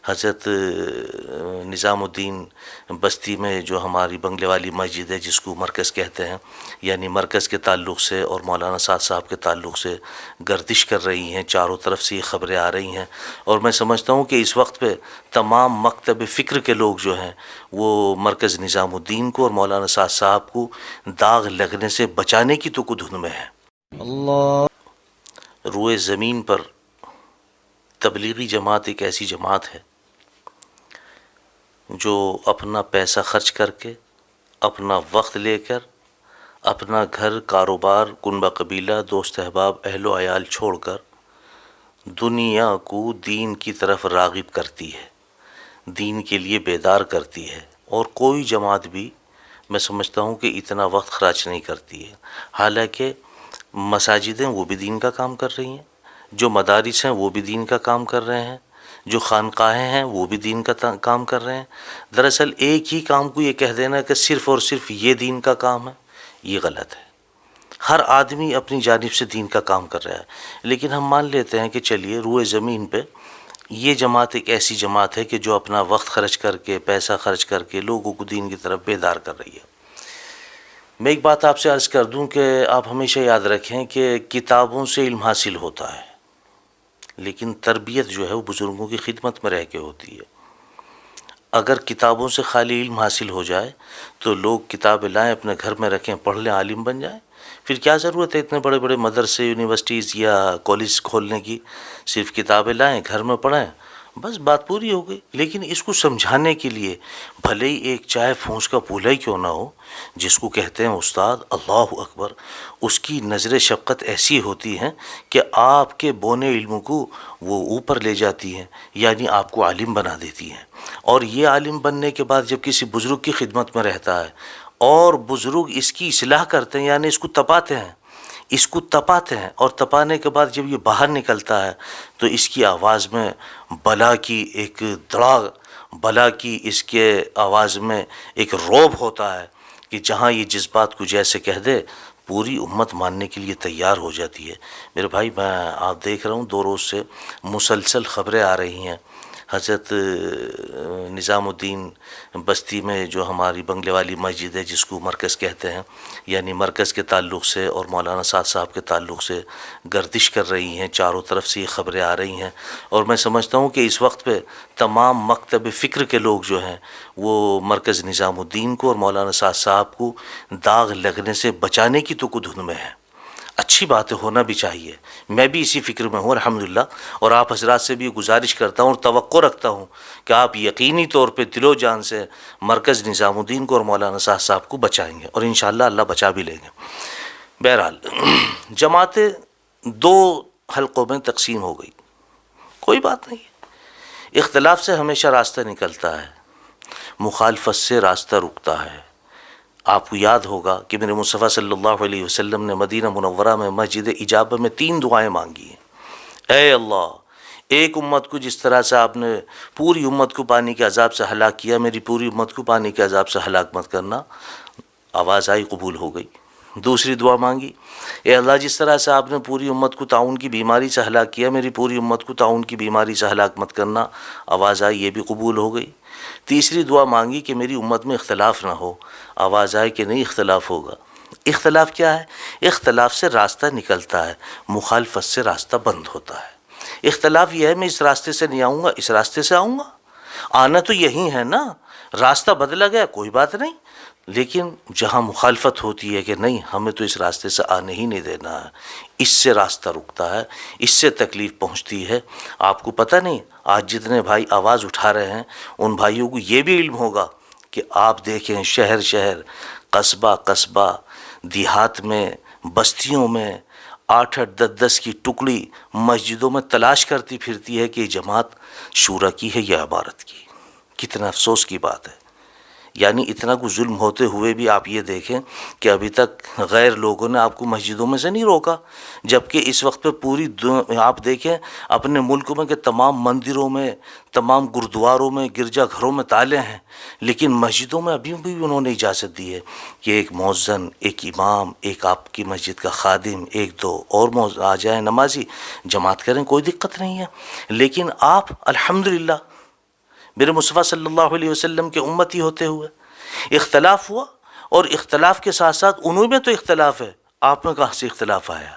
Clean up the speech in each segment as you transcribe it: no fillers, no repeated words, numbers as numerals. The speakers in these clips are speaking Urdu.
حضرت نظام الدین بستی میں جو ہماری بنگلے والی مسجد ہے، جس کو مرکز کہتے ہیں، یعنی مرکز کے تعلق سے اور مولانا سعد صاحب کے تعلق سے گردش کر رہی ہیں، چاروں طرف سے یہ خبریں آ رہی ہیں، اور میں سمجھتا ہوں کہ اس وقت پہ تمام مکتب فکر کے لوگ جو ہیں وہ مرکز نظام الدین کو اور مولانا سعد صاحب کو داغ لگنے سے بچانے کی تو دھن میں ہے۔ اللہ روئے زمین پر تبلیغی جماعت ایک ایسی جماعت ہے جو اپنا پیسہ خرچ کر کے، اپنا وقت لے کر، اپنا گھر، کاروبار، کنبہ قبیلہ، دوست احباب، اہل و عیال چھوڑ کر دنیا کو دین کی طرف راغب کرتی ہے، دین کے لیے بیدار کرتی ہے، اور کوئی جماعت بھی میں سمجھتا ہوں کہ اتنا وقت خرچ نہیں کرتی ہے۔ حالانکہ مساجدیں وہ بھی دین کا کام کر رہی ہیں، جو مدارس ہیں وہ بھی دین کا کام کر رہے ہیں، جو خانقاہیں ہیں وہ بھی دین کا کام کر رہے ہیں۔ دراصل ایک ہی کام کو یہ کہہ دینا کہ صرف اور صرف یہ دین کا کام ہے، یہ غلط ہے۔ ہر آدمی اپنی جانب سے دین کا کام کر رہا ہے، لیکن ہم مان لیتے ہیں کہ چلیے روئے زمین پہ یہ جماعت ایک ایسی جماعت ہے کہ جو اپنا وقت خرچ کر کے، پیسہ خرچ کر کے لوگوں کو دین کی طرف بیدار کر رہی ہے۔ میں ایک بات آپ سے عرض کر دوں کہ آپ ہمیشہ یاد رکھیں کہ کتابوں سے علم حاصل ہوتا ہے، لیکن تربیت جو ہے وہ بزرگوں کی خدمت میں رہ کے ہوتی ہے۔ اگر کتابوں سے خالی علم حاصل ہو جائے تو لوگ کتابیں لائیں، اپنے گھر میں رکھیں، پڑھ لیں، عالم بن جائیں، پھر کیا ضرورت ہے اتنے بڑے بڑے مدرسے، یونیورسٹیز یا کالج کھولنے کی؟ صرف کتابیں لائیں، گھر میں پڑھیں، بس بات پوری ہو گئی۔ لیکن اس کو سمجھانے کے لیے بھلے ہی ایک چائے پھونس کا پولا ہی کیوں نہ ہو، جس کو کہتے ہیں استاد، اللہ اکبر، اس کی نظر شفقت ایسی ہوتی ہے کہ آپ کے بونے علم کو وہ اوپر لے جاتی ہیں، یعنی آپ کو عالم بنا دیتی ہیں۔ اور یہ عالم بننے کے بعد جب کسی بزرگ کی خدمت میں رہتا ہے اور بزرگ اس کی اصلاح کرتے ہیں، یعنی اس کو تپاتے ہیں، اور تپانے کے بعد جب یہ باہر نکلتا ہے تو اس کی آواز میں بلا کی ایک دڑا، بلا کی اس کے آواز میں ایک روب ہوتا ہے کہ جہاں یہ جس بات کو جیسے کہہ دے پوری امت ماننے کے لیے تیار ہو جاتی ہے۔ میرے بھائی، میں آپ دیکھ رہا ہوں 2 روز سے مسلسل خبریں آ رہی ہیں۔ حضرت نظام الدین بستی میں جو ہماری بنگلے والی مسجد ہے، جس کو مرکز کہتے ہیں، یعنی مرکز کے تعلق سے اور مولانا سعد صاحب کے تعلق سے گردش کر رہی ہیں، چاروں طرف سے یہ خبریں آ رہی ہیں، اور میں سمجھتا ہوں کہ اس وقت پہ تمام مکتب فکر کے لوگ جو ہیں وہ مرکز نظام الدین کو اور مولانا سعد صاحب کو داغ لگنے سے بچانے کی تو دھن میں ہے۔ اچھی باتیں ہونا بھی چاہیے، میں بھی اسی فکر میں ہوں الحمدللہ، اور آپ حضرات سے بھی گزارش کرتا ہوں اور توقع رکھتا ہوں کہ آپ یقینی طور پہ دل و جان سے مرکز نظام الدین کو اور مولانا سعد صاحب کو بچائیں گے، اور انشاءاللہ اللہ بچا بھی لیں گے۔ بہرحال جماعتیں 2 حلقوں میں تقسیم ہو گئی، کوئی بات نہیں ہے، اختلاف سے ہمیشہ راستہ نکلتا ہے، مخالفت سے راستہ رکتا ہے۔ آپ کو یاد ہوگا کہ میرے مصطفیٰ صلی اللہ علیہ وسلم نے مدینہ منورہ میں مسجد اجابہ میں 3 دعائیں مانگی ہیں۔ اے اللہ، ایک امت کو جس طرح سے آپ نے پوری امت کو پانی کے عذاب سے ہلاک کیا، میری پوری امت کو پانی کے عذاب سے ہلاک مت کرنا۔ آواز آئی، قبول ہو گئی۔ دوسری دعا مانگی، اے اللہ، جس طرح سے آپ نے پوری امت کو طاعون کی بیماری سے ہلاک کیا، میری پوری امت کو طاعون کی بیماری سے ہلاک مت کرنا۔ آواز آئی، یہ بھی قبول ہو گئی۔ تیسری دعا مانگی کہ میری امت میں اختلاف نہ ہو۔ آواز آئی کہ نہیں، اختلاف ہوگا۔ اختلاف کیا ہے؟ اختلاف سے راستہ نکلتا ہے، مخالفت سے راستہ بند ہوتا ہے۔ اختلاف یہ ہے میں اس راستے سے نہیں آؤں گا، اس راستے سے آؤں گا، آنا تو یہی ہے نا، راستہ بدلا گیا کوئی بات نہیں، لیکن جہاں مخالفت ہوتی ہے کہ نہیں، ہمیں تو اس راستے سے آنے ہی نہیں دینا ہے، اس سے راستہ رکتا ہے، اس سے تکلیف پہنچتی ہے۔ آپ کو پتہ نہیں آج جتنے بھائی آواز اٹھا رہے ہیں ان بھائیوں کو یہ بھی علم ہوگا کہ آپ دیکھیں شہر شہر، قصبہ قصبہ، دیہات میں، بستیوں میں 8-8 10-10 کی ٹکڑی مسجدوں میں تلاش کرتی پھرتی ہے کہ یہ جماعت شورا کی ہے یا عبارت کی۔ کتنا افسوس کی بات ہے، یعنی اتنا کچھ ظلم ہوتے ہوئے بھی آپ یہ دیکھیں کہ ابھی تک غیر لوگوں نے آپ کو مسجدوں میں سے نہیں روکا، جبکہ اس وقت پہ پوری آپ دیکھیں اپنے ملک میں کہ تمام مندروں میں، تمام گردواروں میں، گرجا گھروں میں تالے ہیں، لیکن مسجدوں میں ابھی بھی انہوں نے اجازت دی ہے کہ ایک مؤذن، ایک امام، ایک آپ کی مسجد کا خادم، 1-2 اور آ جائیں نمازی، جماعت کریں، کوئی دقت نہیں ہے۔ لیکن آپ الحمدللہ میرے مصطفیٰ صلی اللہ علیہ وسلم کے امتی ہوتے ہوئے اختلاف ہوا، اور اختلاف کے ساتھ ساتھ انہوں میں تو اختلاف ہے، آپ میں کہاں سے اختلاف آیا؟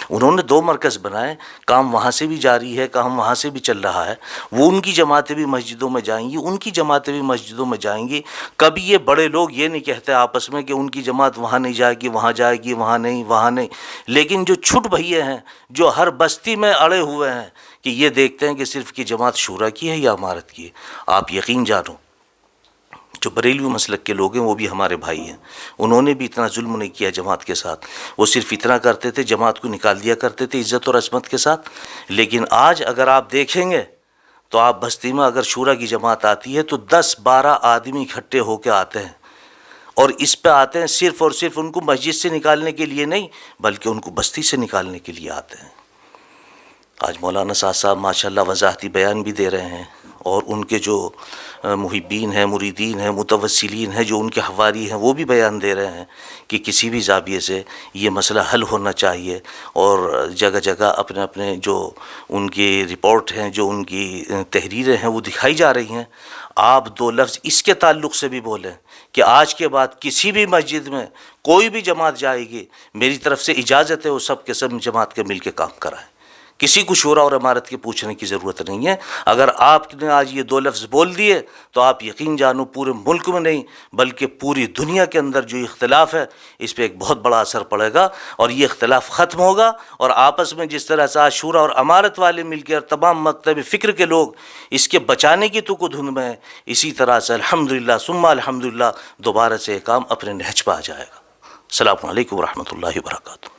انہوں نے 2 مرکز بنائے، کام وہاں سے بھی جاری ہے، کام وہاں سے بھی چل رہا ہے، وہ ان کی جماعتیں بھی مسجدوں میں جائیں گی، ان کی جماعتیں بھی مسجدوں میں جائیں گی۔ کبھی یہ بڑے لوگ یہ نہیں کہتے آپس میں کہ ان کی جماعت وہاں نہیں جائے گی، وہاں جائے گی، وہاں نہیں، وہاں نہیں، لیکن جو چھٹ بھئیے ہیں، جو ہر بستی میں اڑے ہوئے ہیں کہ یہ دیکھتے ہیں کہ صرف کی جماعت شورا کی ہے یا امارت کی ہے، آپ یقین جانو جو بریلوی مسلک کے لوگ ہیں وہ بھی ہمارے بھائی ہیں، انہوں نے بھی اتنا ظلم نہیں کیا جماعت کے ساتھ، وہ صرف اتنا کرتے تھے، جماعت کو نکال دیا کرتے تھے عزت اور عظمت کے ساتھ۔ لیکن آج اگر آپ دیکھیں گے تو آپ بستی میں اگر شورا کی جماعت آتی ہے تو 10-12 آدمی اکٹھے ہو کے آتے ہیں، اور اس پہ آتے ہیں صرف اور صرف ان کو مسجد سے نکالنے کے لیے نہیں بلکہ ان کو بستی سے نکالنے کے لیے آتے ہیں۔ آج مولانا صاحب ماشاءاللہ وضاحتی بیان بھی دے رہے ہیں، اور ان کے جو محبین ہیں، مریدین ہیں، متوسلین ہیں، جو ان کے حواری ہیں، وہ بھی بیان دے رہے ہیں کہ کسی بھی زاویے سے یہ مسئلہ حل ہونا چاہیے، اور جگہ جگہ اپنے اپنے جو ان کی رپورٹ ہیں، جو ان کی تحریریں ہیں وہ دکھائی جا رہی ہیں۔ آپ 2 لفظ اس کے تعلق سے بھی بولیں کہ آج کے بعد کسی بھی مسجد میں کوئی بھی جماعت جائے گی، میری طرف سے اجازت ہے وہ سب کے سب جماعت کے مل کے کام کرائیں، کسی کو شورا اور امارت کے پوچھنے کی ضرورت نہیں ہے۔ اگر آپ نے آج یہ 2 لفظ بول دیے تو آپ یقین جانو پورے ملک میں نہیں بلکہ پوری دنیا کے اندر جو اختلاف ہے اس پہ ایک بہت بڑا اثر پڑے گا، اور یہ اختلاف ختم ہوگا، اور آپس میں جس طرح سے آج شورا اور امارت والے مل کے اور تمام مکتب فکر کے لوگ اس کے بچانے کی تو کو دھن میں ہیں، اسی طرح سے الحمدللہ ثم الحمدللہ دوبارہ سے یہ کام اپنے نہج پہ آ جائے گا۔ السلام علیکم ورحمۃ اللہ وبرکاتہ۔